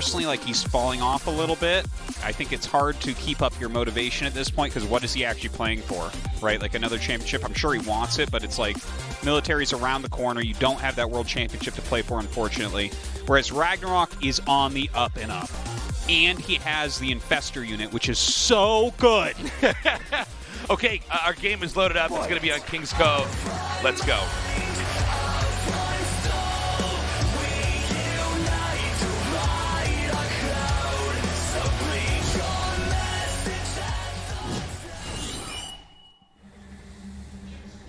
personally, like, he's falling off a little bit. I think it's hard to keep up your motivation at this point because what is he actually playing for, right? Like another championship. I'm sure he wants it, but it's like military's around the corner. You don't have that world championship to play for, unfortunately. Whereas RagnaroK is on the up and up. And he has the Infester unit, which is so good. Okay, our game is loaded up. It's going to be on King's Cove. Let's go.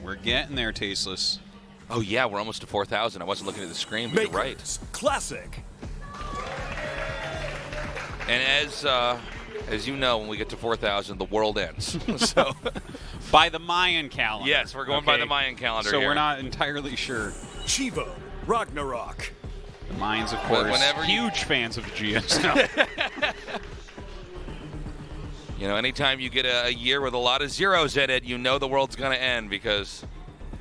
We're getting there, Tasteless. Oh, yeah, we're almost to 4,000. I wasn't looking at the screen, but you're right. Classic. And as you know, when we get to 4,000, the world ends. So, by the Mayan calendar. Yes, we're going by the Mayan calendar so here. We're not entirely sure. Chivo, RagnaroK. The Mayans, of course, huge fans of the GSL. You know, anytime you get a year with a lot of zeros in it, you know the world's going to end because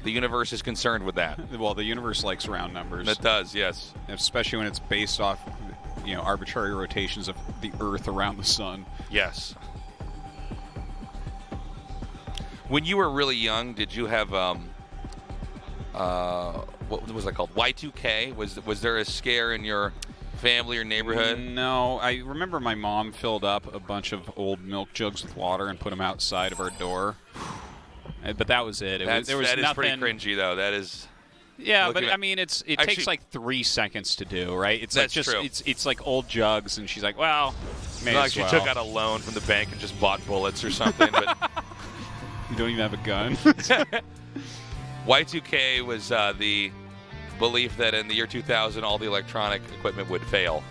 the universe is concerned with that. Well, the universe likes round numbers. It does, yes. Especially when it's based off, you know, arbitrary rotations of the Earth around the sun. Yes. When you were really young, did you have what was that called? Y2K? Was there a scare in your family or neighborhood? No, I remember my mom filled up a bunch of old milk jugs with water and put them outside of our door. But that was it. That is pretty cringy, though. That is. Yeah, but I mean, it takes like 3 seconds to do, right? It's that's like just true. It's like old jugs, and she's like, well, may like as she well. took out a loan from the bank and just bought bullets or something. But you don't even have a gun. Y2K was the belief that in the year 2000 all the electronic equipment would fail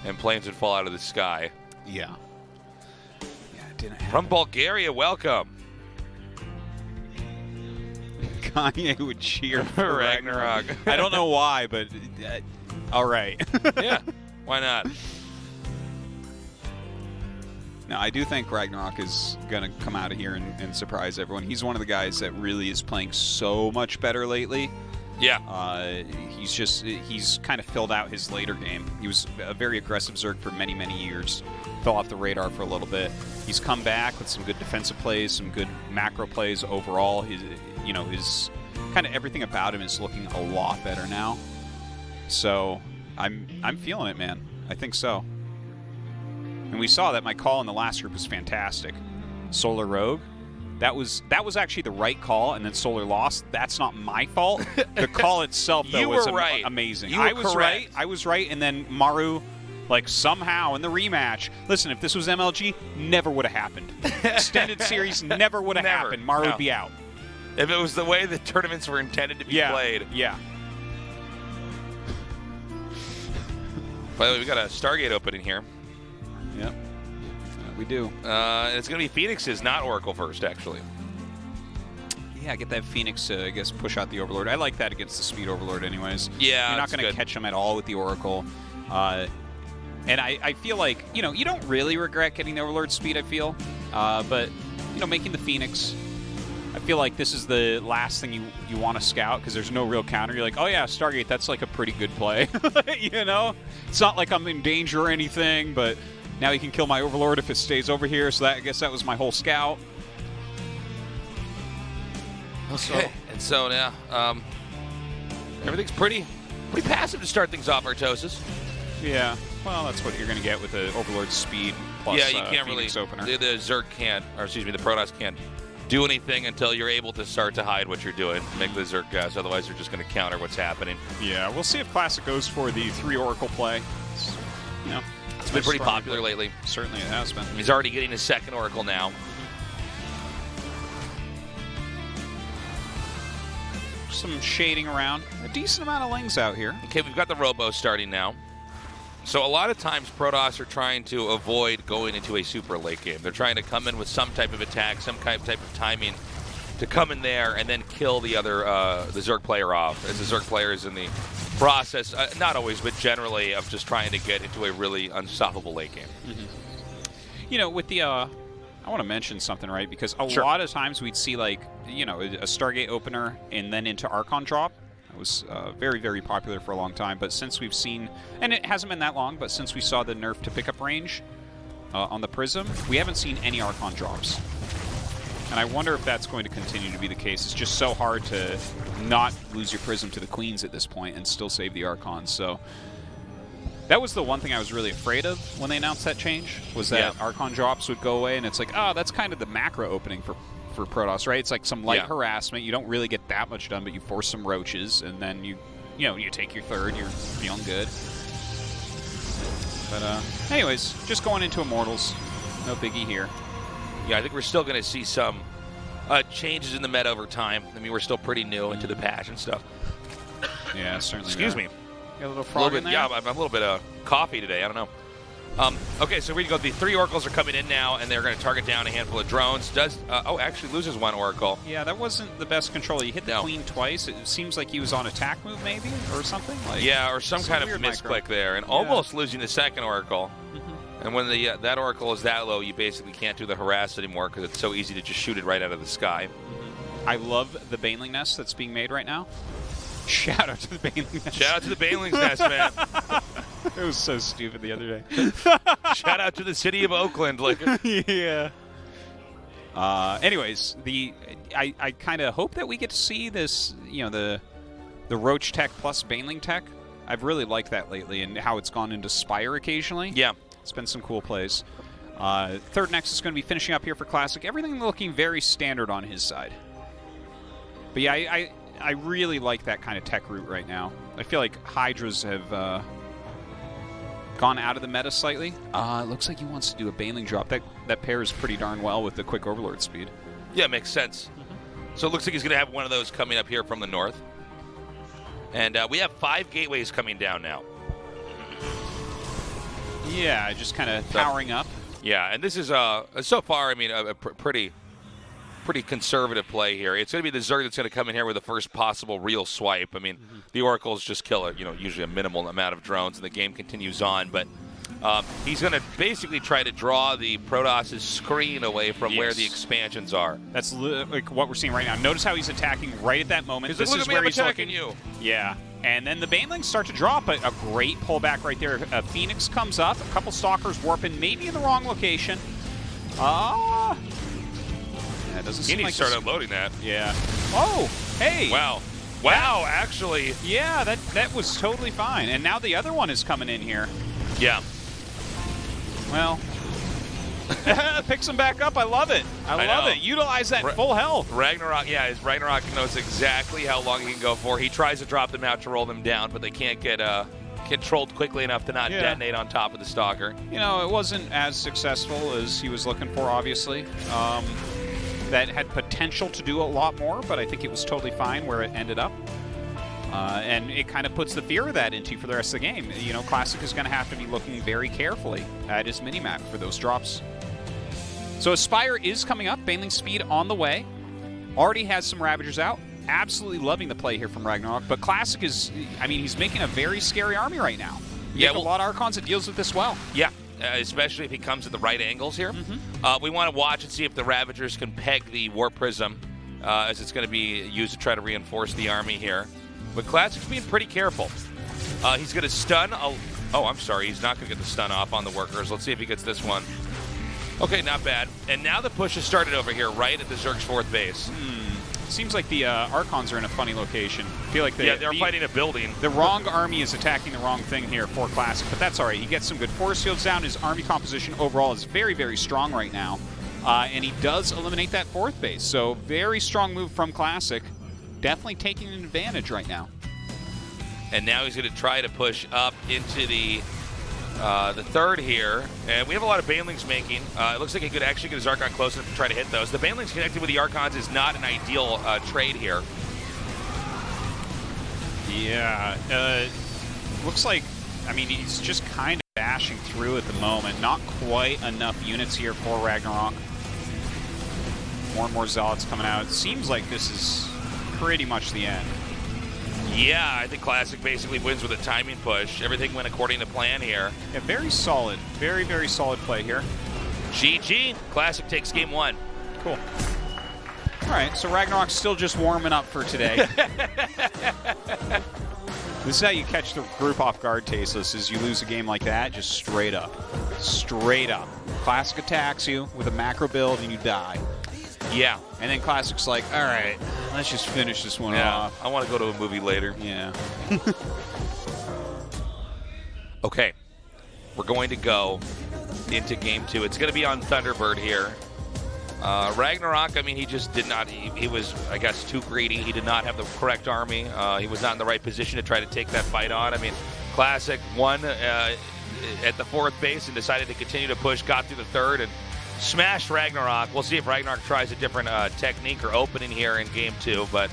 and planes would fall out of the sky. Yeah. Yeah, it didn't happen. From Bulgaria, welcome. Kanye would cheer for RagnaroK. I don't know why, but all right. Yeah, why not? Now, I do think RagnaroK is going to come out of here and surprise everyone. He's one of the guys that really is playing so much better lately. Yeah. He's kind of filled out his later game. He was a very aggressive Zerg for many, many years. Fell off the radar for a little bit. He's come back with some good defensive plays, some good macro plays overall. His kind of everything about him is looking a lot better now. So I'm feeling it, man. I think so. And we saw that my call in the last group was fantastic. Solar Rogue. That was actually the right call, and then Solar lost. That's not my fault. The call itself, though, was right. amazing. You were correct. Right. I was right, and then Maru, like, somehow in the rematch. Listen, if this was MLG, never would have happened. Extended series never would have happened. Maru would be out. If it was the way the tournaments were intended to be played. Yeah. By the way, we got a Stargate opening here. Yep. We do. It's going to be Phoenix's, not Oracle first, actually. Yeah, get that Phoenix to, I guess, push out the Overlord. I like that against the Speed Overlord anyways. Yeah, you're not going to catch him at all with the Oracle. And I feel like, you don't really regret getting the Overlord speed, I feel. But, making the Phoenix, I feel like this is the last thing you want to scout because there's no real counter. You're like, oh, yeah, Stargate, that's like a pretty good play. It's not like I'm in danger or anything, but now he can kill my Overlord if it stays over here. So I guess that was my whole scout. Okay. And so now, everything's pretty passive to start things off, Artosis. Yeah. Well, that's what you're going to get with the Overlord speed plus you can't Phoenix really. opener. The Zerg can't, or excuse me, the Protoss can't do anything until you're able to start to hide what you're doing. Make the Zerg guys, otherwise they're just going to counter what's happening. Yeah, we'll see if Classic goes for the 3 Oracle play. It's been pretty popular lately. Certainly it has been. He's already getting his second Oracle now. Some shading around. A decent amount of Lings out here. Okay, we've got the Robo starting now. So a lot of times Protoss are trying to avoid going into a super late game. They're trying to come in with some type of attack, some type of timing to come in there and then kill the other the Zerg player off. As the Zerg player is in the process, not always, but generally, of just trying to get into a really unstoppable late game. Mm-hmm. With the I want to mention something, right? Because a lot of times we'd see, like, a Stargate opener and then into Archon drop. was very, very popular for a long time. But since we've seen, and it hasn't been that long, but since we saw the nerf to pickup range on the Prism, we haven't seen any Archon drops. And I wonder if that's going to continue to be the case. It's just so hard to not lose your Prism to the Queens at this point and still save the Archons. So that was the one thing I was really afraid of when they announced that change, was that Archon drops would go away. And it's like, oh, that's kind of the macro opening for Protoss, right? It's like some light harassment. You don't really get that much done, but you force some roaches, and then you take your third. You're feeling good. But anyways, just going into Immortals. No biggie here. Yeah, I think we're still going to see some changes in the meta over time. I mean, we're still pretty new into the patch and stuff. Yeah, certainly. Excuse me. You got a little frog in there? Yeah, I'm a little bit of coffee today. I don't know. Okay, so we go. The 3 Oracles are coming in now, and they're going to target down a handful of drones. Actually loses 1 Oracle. Yeah, that wasn't the best control. He hit the Queen twice. It seems like he was on attack move, maybe, or something. Like, yeah, or some kind of misclick there, and almost losing the 2nd Oracle. And when that Oracle is that low, you basically can't do the harass anymore because it's so easy to just shoot it right out of the sky. I love the Baneling Nest that's being made right now. Shout out to the Baneling Nest. Shout out to the Baneling's Nest, man. It was so stupid the other day. Shout out to the city of Oakland. Like, yeah. Anyways, I kind of hope that we get to see this, the Roach tech plus Baneling tech. I've really liked that lately, and how it's gone into Spire occasionally. Yeah. It's been some cool plays. Third Nexus is going to be finishing up here for Classic. Everything looking very standard on his side. But yeah, I really like that kind of tech route right now. I feel like Hydras have gone out of the meta slightly. It looks like he wants to do a Baneling drop. That pairs pretty darn well with the quick Overlord speed. Yeah, makes sense. So it looks like he's going to have one of those coming up here from the north. And we have 5 gateways coming down now. Yeah, just kind of powering up. Yeah, and this is, so far, I mean, a pretty conservative play here. It's going to be the Zerg that's going to come in here with the first possible real swipe. I mean, the Oracles just kill it, usually a minimal amount of drones, and the game continues on. But he's going to basically try to draw the Protoss' screen away from where the expansions are. That's like what we're seeing right now. Notice how he's attacking right at that moment. This is where he's attacking you. Yeah. And then the Banelings start to drop, but a great pullback right there. Phoenix comes up, a couple Stalkers warping, maybe in the wrong location. Yeah, it doesn't seem like start unloading that. Yeah. Oh, hey. Wow, actually. Yeah, that was totally fine. And now the other one is coming in here. Yeah. Well, picks him back up. I love it. I love it. Utilize that full health. RagnaroK knows exactly how long he can go for. He tries to drop them out to roll them down, but they can't get controlled quickly enough to not detonate on top of the Stalker. It wasn't as successful as he was looking for, obviously. That had potential to do a lot more, but I think it was totally fine where it ended up. And it kind of puts the fear of that into you for the rest of the game. Classic is going to have to be looking very carefully at his minimap for those drops. So Aspire is coming up. Baneling speed on the way. Already has some Ravagers out. Absolutely loving the play here from RagnaroK. But Classic is, he's making a very scary army right now. You have a lot of Archons that deals with this well. Yeah, especially if he comes at the right angles here. We want to watch and see if the Ravagers can peg the Warp Prism, as it's going to be used to try to reinforce the army here. But Classic's being pretty careful. He's going to stun. I'm sorry. He's not going to get the stun off on the workers. Let's see if he gets this one. Okay, not bad. And now the push has started over here, right at the Zerg's 4th base. Seems like the Archons are in a funny location. I feel like they're fighting a building. The wrong army is attacking the wrong thing here for Classic, but that's all right. He gets some good force fields down. His army composition overall is very, very strong right now. And he does eliminate that 4th base. So very strong move from Classic. Definitely taking an advantage right now. And now he's going to try to push up into the 3rd here. And we have a lot of Banelings making. It looks like he could actually get his Archon close enough to try to hit those. The Banelings connected with the Archons is not an ideal trade here. Yeah. Looks like, he's just kind of dashing through at the moment. Not quite enough units here for RagnaroK. More and more Zealots coming out. It seems like this is pretty much the end. Yeah, I think Classic basically wins with a timing push. Everything went according to plan here. Yeah, very solid. Very, very solid play here. GG. Classic takes game 1. Cool. All right, so RagnaroK's still just warming up for today. This is how you catch the group off guard, Tasteless, is you lose a game like that, just straight up. Straight up. Classic attacks you with a macro build and you die. Yeah. And then Classic's like, all right, let's just finish this one off. I want to go to a movie later. Yeah. Okay. We're going to go into game 2. It's going to be on Thunderbird here. RagnaroK, I mean, he just did not, he was, I guess, too greedy. He did not have the correct army. He was not in the right position to try to take that fight on. I mean, Classic won at the 4th base and decided to continue to push, got through the 3rd, and smashed RagnaroK. We'll see if RagnaroK tries a different technique or opening here in game 2, but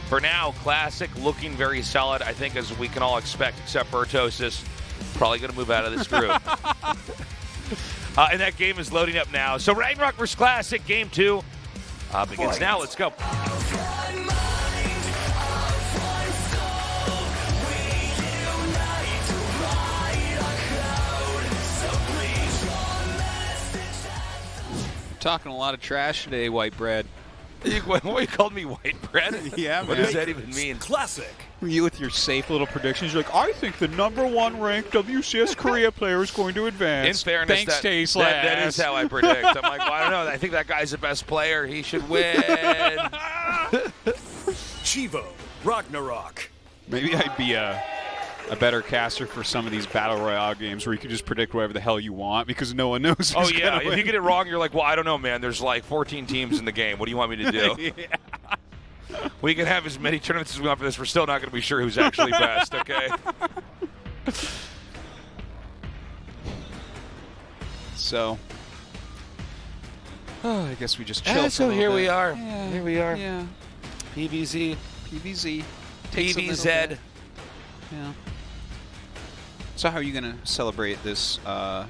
for now, Classic looking very solid, I think, as we can all expect, except for Artosis. Probably going to move out of this group. And that game is loading up now. So RagnaroK vs. Classic, game 2 begins now. Let's go. Talking a lot of trash today, white bread. What, you called me white bread? Yeah, What man. does that even mean? Classic. You with your safe little predictions, you're like, I think the #1 ranked WCS Korea player is going to advance. In fairness, Thanks, Tasteless. that is how I predict. I'm like, well, I don't know. I think that guy's the best player. He should win. Chivo, RagnaroK. Maybe I'd be a better caster for some of these Battle Royale games where you can just predict whatever the hell you want because no one knows Oh, who's yeah. gonna If win. you get it wrong, you're like, well, I don't know, man. There's like 14 teams in the game. What do you want me to do? Yeah. We can have as many tournaments as we want for this. We're still not going to be sure who's actually best, okay? So, I guess we just chill. for So a little here bit. we are. Yeah. Here we are. Yeah. PVZ. PVZ. Takes a little PVZ. bit. Yeah. So how are you going to celebrate this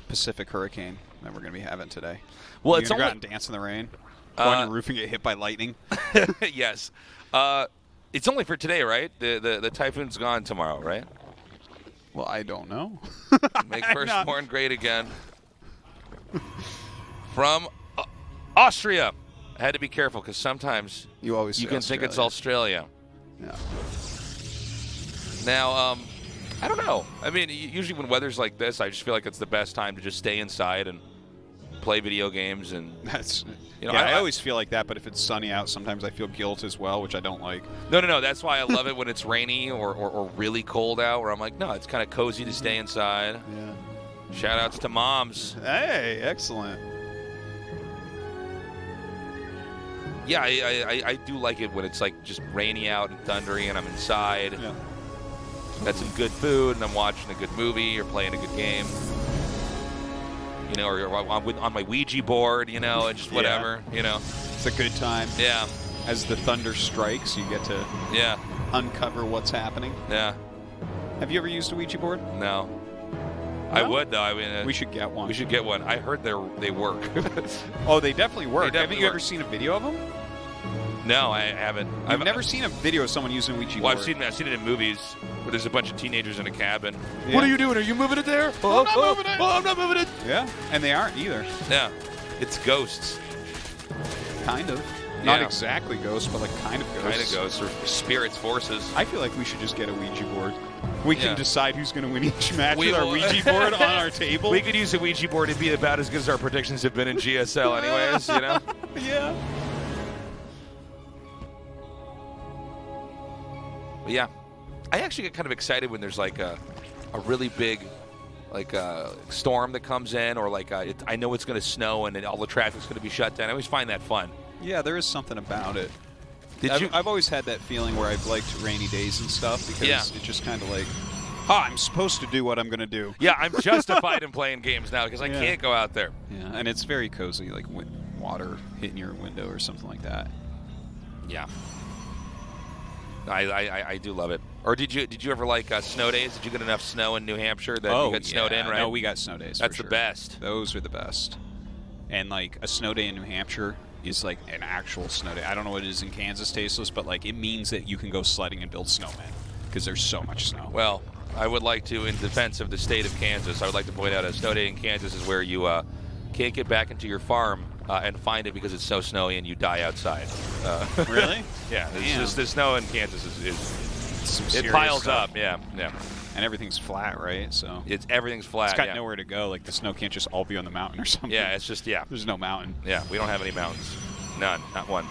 Pacific hurricane that we're going to be having today? Well, you it's gonna go only out and dance in the rain? Go on your roof and get hit by lightning? yes. It's only for today, right? The typhoon's gone tomorrow, right? Well, I don't know. Make firstborn great again. From Austria. I had to be careful because sometimes You always you say can think it's Australia. Australia. Yeah. Now, I don't know. I mean, usually when weather's like this, I just feel like it's the best time to just stay inside and play video games. And That's, You know, yeah, I- I always feel like that, but if it's sunny out, sometimes I feel guilt as well, which I don't like. no. That's why I love it when it's rainy or really cold out, where I'm like, no, it's kind of cozy to stay inside. Yeah. Shout outs to moms. Hey, excellent. Yeah, I do like it when it's like just rainy out and thundery and I'm inside. Yeah. Got some good food and I'm watching a good movie or playing a good game. You know, or on my Ouija board, you know, and just whatever, you know. It's a good time. Yeah, As the thunder strikes, you get to yeah, uncover what's happening. yeah. Have you ever used a Ouija board? No. I No? would, though. I mean, We should get one. we should get one. I heard they work. Oh, they definitely work. They definitely Haven't you ever work. seen a video of them? No, I haven't. I've never seen a video of someone using a Ouija Well, board. I've seen it in movies where there's a bunch of teenagers in a cabin. Yeah. What are you doing? Are you moving it there? I'm not moving it. Oh, I'm not moving it. Yeah, and they aren't either. Yeah, it's ghosts. Kind of. Not Yeah. exactly ghosts, but like kind of ghosts. Kind of ghosts or spirits, forces. I feel like we should just get a Ouija board. We Yeah. can decide who's going to win each match We with our will- Ouija board on our table. We could use a Ouija board to be about as good as our predictions have been in GSL anyways, you know? Yeah. But yeah. I actually get kind of excited when there's like a really big like storm that comes in or like I know it's going to snow and then all the traffic's going to be shut down. I always find that fun. Yeah, there is something about it. Did you? I've always had that feeling where I've liked rainy days and stuff because Yeah. it's just kind of like, I'm supposed to do what I'm going to do. Yeah, I'm justified in playing games now because I Yeah. can't go out there. Yeah, and it's very cozy, like water hitting your window or something like that. Yeah. I do love it. Or did you ever like snow days? Did you get enough snow in New Hampshire that you got snowed in, right? No, we got snow days. That's for the sure. best. Those are the best. And like a snow day in New Hampshire is like an actual snow day. I don't know what it is in Kansas, Tasteless, but like it means that you can go sledding and build snowmen because there's so much snow. Well, I would like to, in defense of the state of Kansas, I would like to point out a snow day in Kansas is where you can't get back into your farm and find it because it's so snowy and you die outside. Really? Yeah, the snow in Kansas is it serious piles stuff. up. Yeah. And everything's flat, right? So Everything's flat. it's got yeah. nowhere to go. Like the snow can't just all be on the mountain or something. Yeah, it's just There's no mountain. Yeah, we don't have any mountains. None, not one.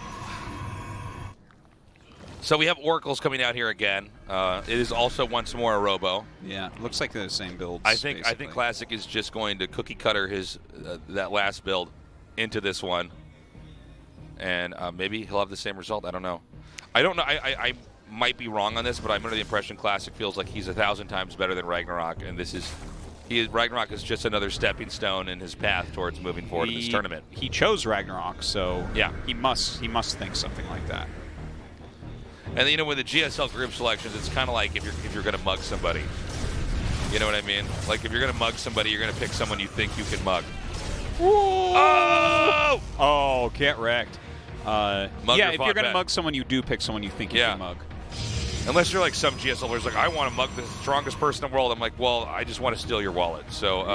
So we have Oracles coming out here again. It is also once more a Robo. Yeah, looks like they're the same builds. I think basically. Classic is just going to cookie cutter his that last build into this one, and maybe he'll have the same result. I don't know. I don't know. I might be wrong on this, but I'm under the impression Classic feels like he's 1,000 times better than RagnaroK, and RagnaroK is just another stepping stone in his path towards moving forward in this tournament. He chose RagnaroK, so yeah, he must think something like that. And you know, with the GSL group selections, it's kind of like if you're going to mug somebody. You know what I mean? Like if you're going to mug somebody, you're going to pick someone you think you can mug. Oh! Oh, get wrecked. Yeah, if you're going to bet. mug someone, you do pick someone you think you can mug. Unless you're like some GSLers, like, I want to mug the strongest person in the world. I'm like, well, I just want to steal your wallet. So,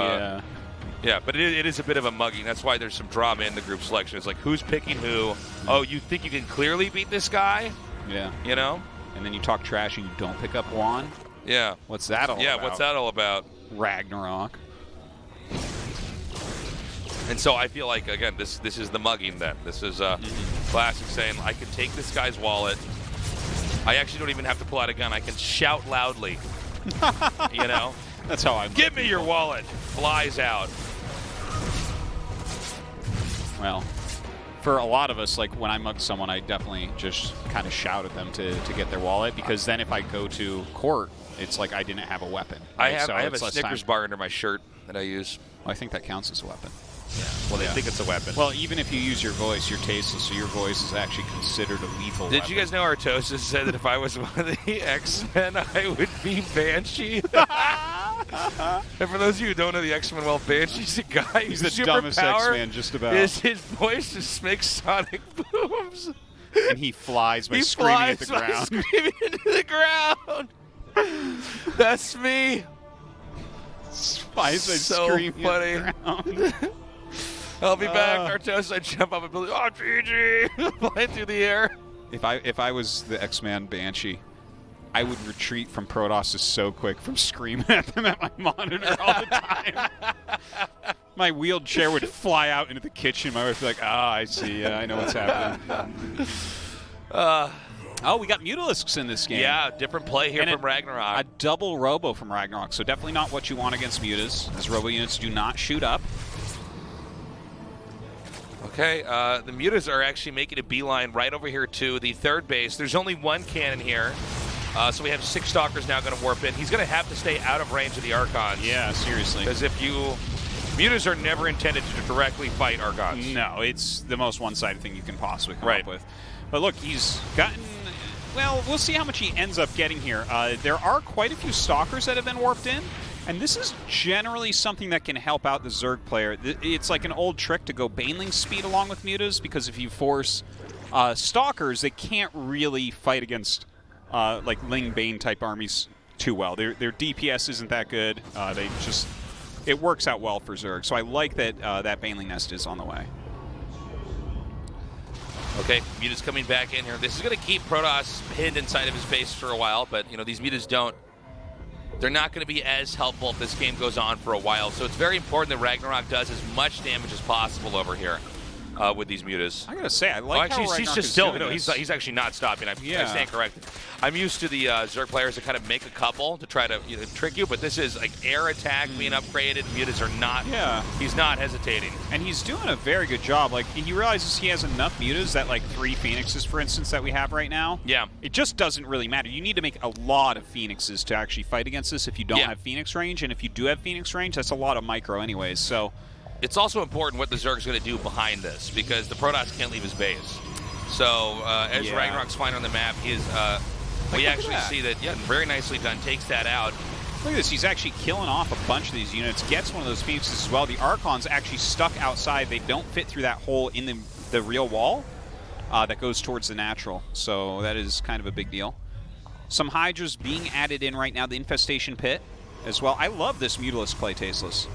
yeah, but it is a bit of a mugging. That's why there's some drama in the group selection. It's like, who's picking who? Oh, you think you can clearly beat this guy? Yeah. You know? And then you talk trash and you don't pick up Juan? Yeah. What's that all about? Yeah, what's that all about? RagnaroK. And so I feel like, again, this is the mugging then. This is Classic saying, I can take this guy's wallet. I actually don't even have to pull out a gun. I can shout loudly. You know? That's how I Give me your wallet. Flies out. Well, for a lot of us, like when I mug someone, I definitely just kind of shout at them to get their wallet, because then if I go to court, it's like I didn't have a weapon. Right? I have a Snickers bar under my shirt that I use. Well, I think that counts as a weapon. Yeah. Well, they think it's a weapon. Well, even if you use your voice, you're tasteless, so your voice is actually considered a lethal weapon. Did you guys know Artosis said that if I was one of the X-Men, I would be Banshee? And for those of you who don't know the X-Men, well, Banshee's a guy who's the dumbest X-Man just about. His voice just makes sonic booms. And he flies by screaming at the ground. Screaming into the ground. That's me. Flies by so screaming funny. at the ground. I'll be back, Artosis. I jump up and be like, oh, GG, flying through the air. If I was the X-Man Banshee, I would retreat from Protoss so quick from screaming at them at my monitor all the time. My wheeled chair would fly out into the kitchen. My wife would be like, I see. Yeah, I know what's happening. Oh, we got Mutalisks in this game. Yeah, different play here from RagnaroK. A double Robo from RagnaroK, so definitely not what you want against Mutas, as Robo units do not shoot up. Okay, the Mutas are actually making a beeline right over here to the third base. There's only one cannon here, so we have 6 Stalkers now going to warp in. He's going to have to stay out of range of the Archons. Yeah, seriously. Because Mutas are never intended to directly fight Archons. No, it's the most one-sided thing you can possibly come up with. But look, he's gotten... Well, we'll see how much he ends up getting here. There are quite a few Stalkers that have been warped in, and this is generally something that can help out the Zerg player. It's like an old trick to go Baneling speed along with Mutas, because if you force Stalkers, they can't really fight against like Ling Bane type armies too well. Their DPS isn't that good. It works out well for Zerg. So I like that that Baneling nest is on the way. Okay, Mutas coming back in here. This is going to keep Protoss pinned inside of his base for a while, but you know these Mutas they're not going to be as helpful if this game goes on for a while. So it's very important that RagnaroK does as much damage as possible over here with these Mutas. I gotta say, I like how actually, RagnaroK he's just is still. doing No, this. he's actually not stopping. I stand corrected. I'm used to the Zerg players that kind of make a couple to try to trick you, but this is like air attack being upgraded. Mutas are not. Yeah. He's not hesitating. And he's doing a very good job. Like, he realizes he has enough Mutas that, like, 3 Phoenixes, for instance, that we have right now. Yeah. It just doesn't really matter. You need to make a lot of Phoenixes to actually fight against this if you don't have Phoenix range. And if you do have Phoenix range, that's a lot of micro anyways. So it's also important what the Zerg's going to do behind this, because the Protoss can't leave his base. So as RagnaroK's flying on the map, we actually see that, very nicely done, takes that out. Look at this. He's actually killing off a bunch of these units, gets one of those Phoenixes as well. The Archons actually stuck outside. They don't fit through that hole in the real wall that goes towards the natural. So that is kind of a big deal. Some Hydras being added in right now. The Infestation Pit as well. I love this Mutalisk play, Tasteless.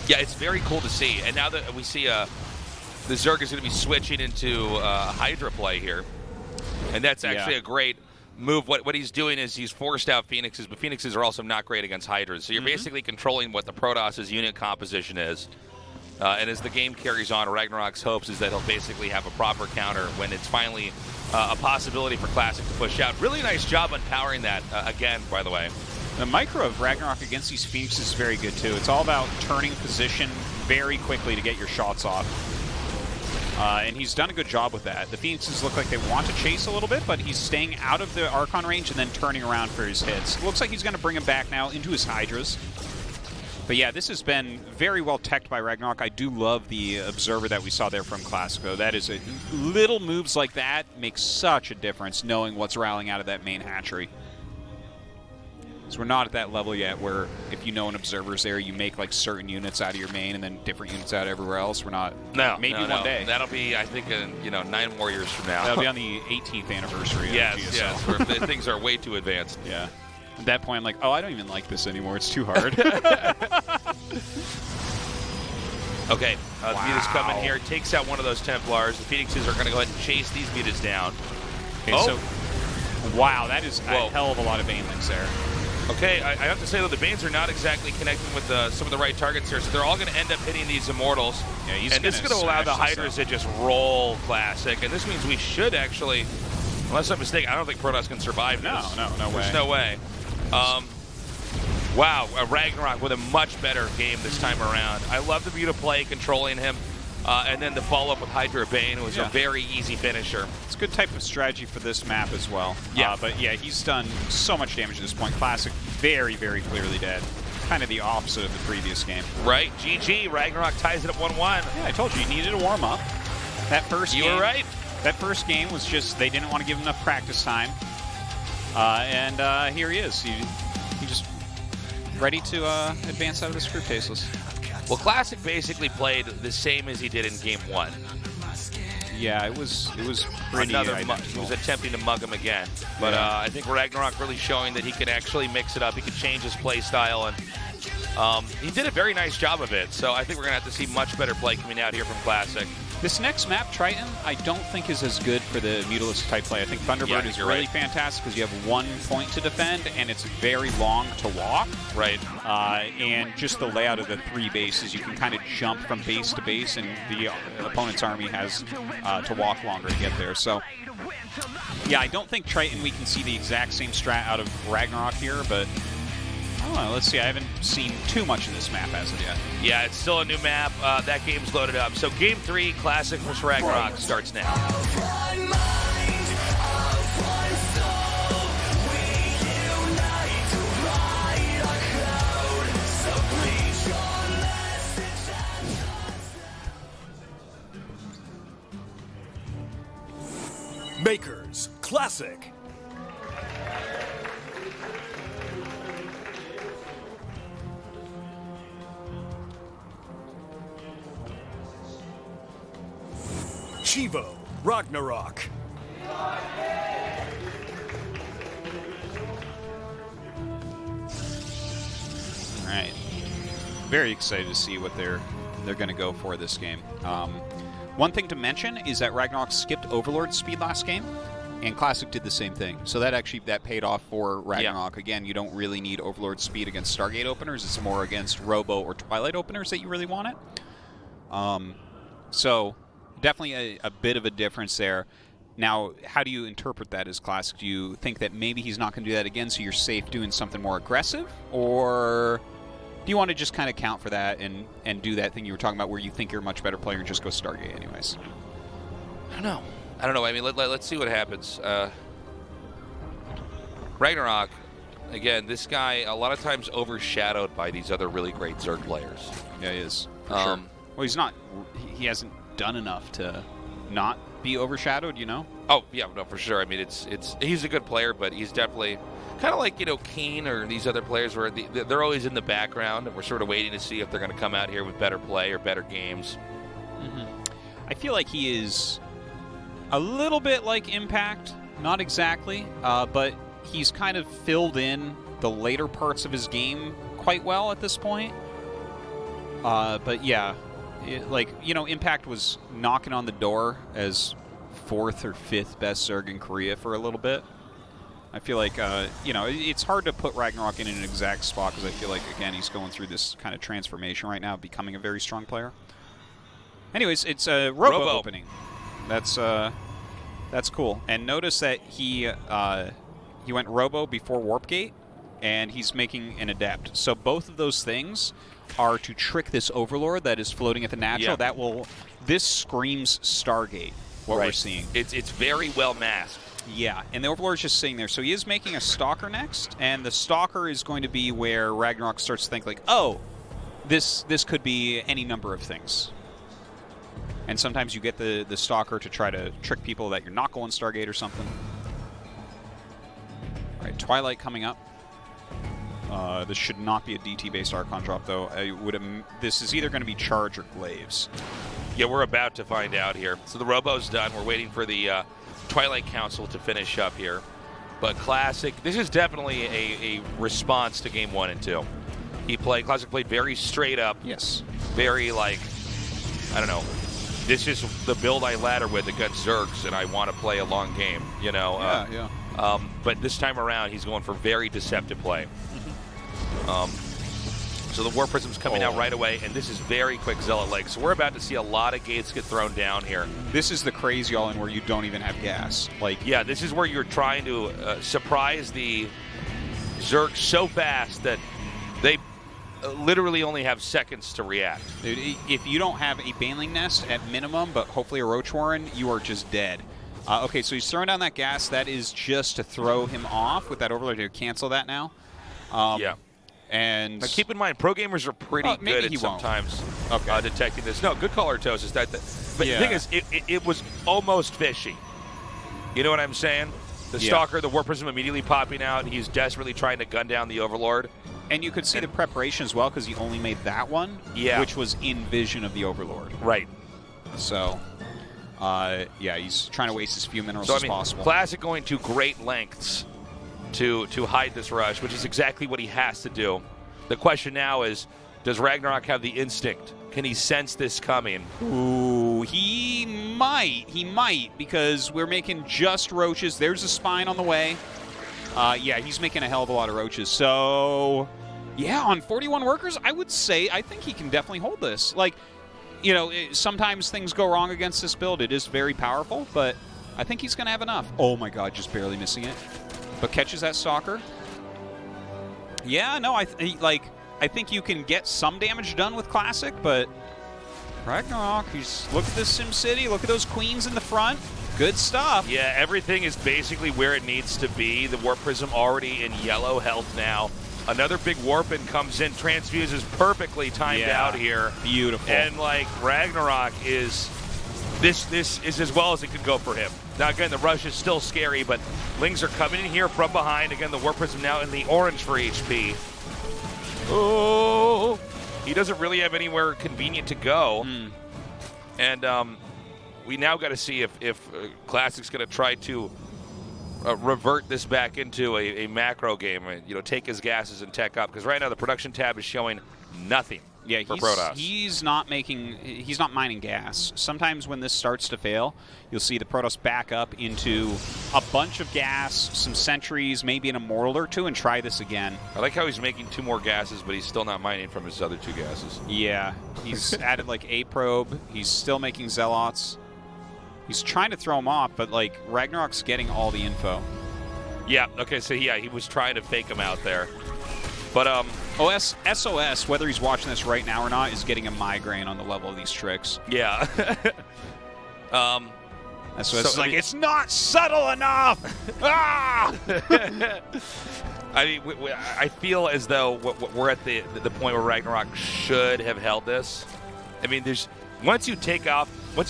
Yeah, it's very cool to see. And now that we see the Zerg is going to be switching into Hydra play here. And that's actually a great move. What he's doing is he's forced out Phoenixes, but Phoenixes are also not great against Hydras. So you're basically controlling what the Protoss' unit composition is. And as the game carries on, RagnaroK's hopes is that he'll basically have a proper counter when it's finally a possibility for Classic to push out. Really nice job on powering that, again, by the way. The micro of RagnaroK against these Phoenixes is very good, too. It's all about turning position very quickly to get your shots off. And he's done a good job with that. The Phoenixes look like they want to chase a little bit, but he's staying out of the Archon range and then turning around for his hits. Looks like he's going to bring him back now into his Hydras. But yeah, this has been very well teched by RagnaroK. I do love the Observer that we saw there from Classico. That is little moves like that make such a difference, knowing what's rallying out of that main hatchery. So we're not at that level yet where if you know an Observer's there, you make like certain units out of your main and then different units out everywhere else. We're not. No, maybe no, one day. That'll be, I think, 9 more years from now. That'll be on the 18th anniversary of GSL. Yes, where things are way too advanced. Yeah. At that point, I'm like, oh, I don't even like this anymore. It's too hard. Okay, the Muta's coming here. Takes out one of those Templars. The Phoenixes are going to go ahead and chase these Mutas down. Okay, so, wow, that is a hell of a lot of Banelings there. Okay, I have to say, though, the Banes are not exactly connecting with some of the right targets here, so they're all going to end up hitting these Immortals. Yeah, and this is going to allow the Hydras to just roll Classic, and this means we should actually, unless I'm mistaken, I don't think Protoss can survive this. No way. There's no way. Wow, RagnaroK with a much better game this time around. I love the view to play, controlling him, and then the follow-up with Hydra Bane was a very easy finisher. It's a good type of strategy for this map as well. Yeah. But yeah, he's done so much damage at this point. Classic, very, very clearly dead. Kind of the opposite of the previous game. Right, GG, RagnaroK ties it up 1-1. Yeah, I told you, you needed a warm-up. That first game. You were right. That first game was just, they didn't want to give him enough practice time. And here he is. He just ready to advance out of this group tasteless. Well, Classic basically played the same as he did in Game 1. Yeah, it was pretty He was attempting to mug him again. But I think RagnaroK really showing that he can actually mix it up. He can change his play style, and he did a very nice job of it. So I think we're going to have to see much better play coming out here from Classic. This next map, Triton, I don't think is as good for the Mutalist type play. I think Thunderbird is really fantastic because you have 1 point to defend and it's very long to walk. Right. And just the layout of the 3 bases, you can kind of jump from base to base, and the opponent's army has to walk longer to get there. So, yeah, I don't think Triton we can see the exact same strat out of RagnaroK here, but I don't know, let's see. I haven't seen too much of this map as of yet. Yeah, it's still a new map. That game's loaded up. So Game 3, Classic vs. RagnaroK starts now. Makers Classic. Chivo RagnaroK. All right. Very excited to see what they're going to go for this game. One thing to mention is that RagnaroK skipped Overlord speed last game, and Classic did the same thing. So that paid off for RagnaroK. Yeah. Again, you don't really need Overlord speed against Stargate openers. It's more against Robo or Twilight openers that you really want it. So definitely a bit of a difference there. Now, how do you interpret that as Classic? Do you think that maybe he's not going to do that again, so you're safe doing something more aggressive? Or do you want to just kind of count for that and do that thing you were talking about where you think you're a much better player and just go Stargate anyways? I don't know. I mean, let's see what happens. RagnaroK, again, this guy a lot of times overshadowed by these other really great Zerg players. Yeah, he is. Sure. Well, he's not. He hasn't done enough to not be overshadowed, you know? Oh, yeah, no, for sure. I mean, he's a good player, but he's definitely kind of like, Keen or these other players where they're always in the background, and we're sort of waiting to see if they're going to come out here with better play or better games. Mm-hmm. I feel like he is a little bit like Impact. Not exactly, but he's kind of filled in the later parts of his game quite well at this point. But yeah, Impact was knocking on the door as 4th or 5th best Zerg in Korea for a little bit. I feel like, it's hard to put RagnaroK in an exact spot because I feel like, again, he's going through this kind of transformation right now, becoming a very strong player. Anyways, it's a Robo opening. That's cool. And notice that he went Robo before Warp Gate, and he's making an Adept. So both of those things are to trick this Overlord that is floating at the natural. Yeah. This screams Stargate, what we're seeing. It's very well masked. Yeah, and the Overlord is just sitting there. So he is making a Stalker next, and the Stalker is going to be where RagnaroK starts to think, like, oh, this could be any number of things. And sometimes you get the Stalker to try to trick people that you're not going Stargate or something. All right, Twilight coming up. This should not be a DT-based Archon drop, though. This is either going to be Charge or Glaives. Yeah, we're about to find out here. So the Robo's done. We're waiting for the Twilight Council to finish up here. But Classic, this is definitely a response to Game 1 and 2. Classic played very straight up. Yes. Very, I don't know. This is the build I ladder with against Zergs, and I want to play a long game, Yeah. But this time around, he's going for very deceptive play. So the War Prism's coming out right away, and this is very quick Zealot Lake. So we're about to see a lot of gates get thrown down here. This is the crazy all-in where you don't even have gas. Yeah, this is where you're trying to surprise the Zergs so fast that they literally only have seconds to react. If you don't have a Baneling Nest at minimum, but hopefully a Roach Warren, you are just dead. Okay, so he's throwing down that gas. That is just to throw him off with that Overlord to cancel that now. Yeah. And now keep in mind, pro gamers are pretty good at sometimes detecting this. No, good call, Artosis. But the thing is, it was almost fishy. You know what I'm saying? The Stalker, the War Prism immediately popping out. He's desperately trying to gun down the Overlord. And you could see the preparation as well because he only made that one, which was in vision of the Overlord. Right. So, he's trying to waste as few minerals as possible. Classic going to great lengths to hide this rush, which is exactly what he has to do. The question now is, does RagnaroK have the instinct? Can he sense this coming? Ooh, he might, because we're making just roaches. There's a spine on the way. He's making a hell of a lot of roaches. So, on 41 workers, I think he can definitely hold this. Sometimes things go wrong against this build. It is very powerful, but I think he's going to have enough. Oh my god, just barely missing it. But catches that Stalker. Yeah, no, I think you can get some damage done with Classic, but RagnaroK, look at this SimCity, look at those queens in the front. Good stuff. Yeah, everything is basically where it needs to be. The Warp Prism already in yellow health now. Another big Warpin comes in, transfuses perfectly timed out here. Beautiful. And RagnaroK is this is as well as it could go for him. Now again, the rush is still scary, but Lings are coming in here from behind. Again, the Warp Prism now in the orange for HP. Oh, he doesn't really have anywhere convenient to go. And we now got to see if Classic's going to try to revert this back into a macro game, take his gases and tech up, because right now the production tab is showing nothing for Protoss. He's not mining gas. Sometimes when this starts to fail, you'll see the Protoss back up into a bunch of gas, some sentries, maybe an Immortal or two, and try this again. I like how he's making 2 more gases, but he's still not mining from his other 2 gases. Yeah, he's added a probe. He's still making Zealots. He's trying to throw him off, but RagnaroK's getting all the info. Yeah, okay, so he was trying to fake him out there. But SOS, whether he's watching this right now or not, is getting a migraine on the level of these tricks. Yeah. SOS is it's not subtle enough! I feel as though we're at the point where RagnaroK should have held this. Once you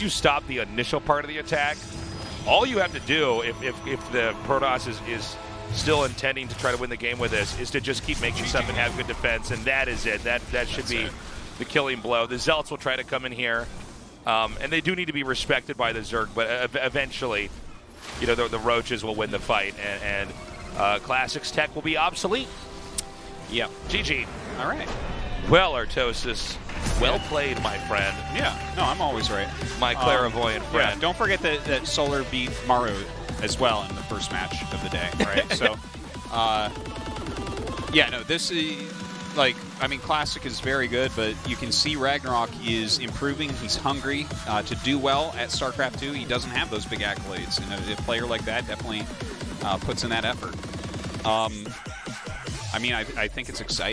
stop the initial part of the attack, all you have to do, if the Protoss is still intending to try to win the game with this, is to just keep making stuff and have good defense, and that is it. That should be the killing blow. The Zealots will try to come in here, and they do need to be respected by the Zerg, but eventually, the Roaches will win the fight, and Classic's tech will be obsolete. Yep. GG. All right. Well, Artosis, well played, my friend. Yeah, no, I'm always right. My clairvoyant friend. Yeah, don't forget that Solar beat Maru as well in the first match of the day, right? So, yeah, no, this is, like, I mean, Classic is very good, but you can see RagnaroK is improving. He's hungry to do well at StarCraft 2. He doesn't have those big accolades, and a player like that definitely puts in that effort. I mean, I think it's exciting.